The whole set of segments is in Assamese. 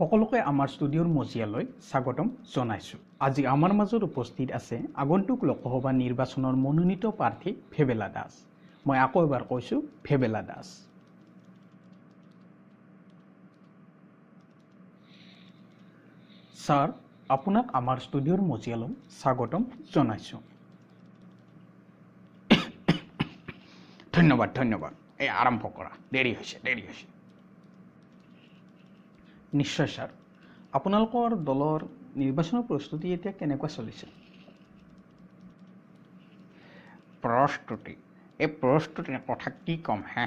সকলোকে আমাৰ ষ্টুডিঅ'ৰ মজিয়ালৈ স্বাগতম জনাইছোঁ। আজি আমাৰ মাজত উপস্থিত আছে আগন্তুক লোকসভা নিৰ্বাচনৰ মনোনীত প্ৰাৰ্থী ফেবেলা দাস। মই আকৌ এবাৰ কৈছোঁ ফেবেলা দাস। ছাৰ, আপোনাক আমাৰ ষ্টুডিঅ'ৰ মজিয়ালৈ স্বাগতম জনাইছোঁ। ধন্যবাদ। এই আৰম্ভ কৰা, দেৰি হৈছে। নিশ্চয় ছাৰ। আপোনালোকৰ দলৰ নিৰ্বাচনৰ প্ৰস্তুতি এতিয়া কেনেকুৱা চলিছে? এই প্ৰস্তুতিৰ কথা কি ক'ম হে?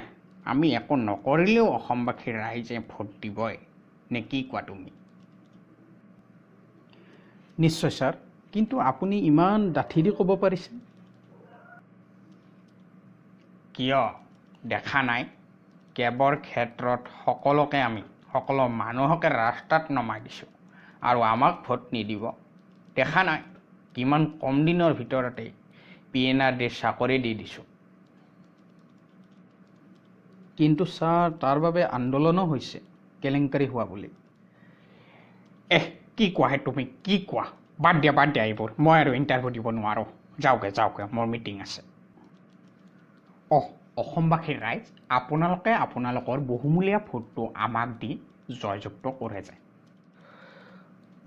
আমি একো নকৰিলেও অসমবাসীৰ ৰাইজে ভোট দিবই নে কি কোৱা তুমি? নিশ্চয় ছাৰ, কিন্তু আপুনি ইমান ডাঠিৰি ক'ব পাৰিছে? কিয় দেখা নাই? কেবৰ ক্ষেত্ৰত সকলো মানুহকে ৰাস্তাত নমাই দিছোঁ আৰু আমাক ভোট নিদিব। দেখা নাই কিমান কম দিনৰ ভিতৰতে PNRD চাকৰি দি দিছোঁ। কিন্তু ছাৰ, তাৰ বাবে আন্দোলনো হৈছে কেলেংকাৰী হোৱা বুলি। কি কোৱা হে তুমি? কি কোৱা? বাদ দিয়া এইবোৰ। মই আৰু ইণ্টাৰভিউ দিব নোৱাৰোঁ। যাওঁগে, মোৰ মিটিং আছে। অসমবাসীৰ ৰাইজ, আপোনালোকে আপোনালোকৰ বহুমূলীয়া ভোটটো আমাক দি জয়যুক্ত কৰে যায়।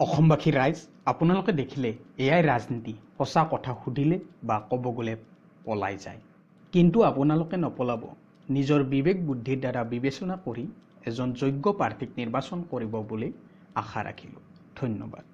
অসমবাসীৰ ৰাইজ, আপোনালোকে দেখিলে এয়াই ৰাজনীতি। সঁচা কথা সুধিলে বা ক'ব গ'লে পলাই যায়। কিন্তু আপোনালোকে নপলাব। নিজৰ বিবেক বুদ্ধিৰ দ্বাৰা বিবেচনা কৰি এজন যোগ্য প্ৰাৰ্থীক নিৰ্বাচন কৰিব বুলি আশা ৰাখিলোঁ। ধন্যবাদ।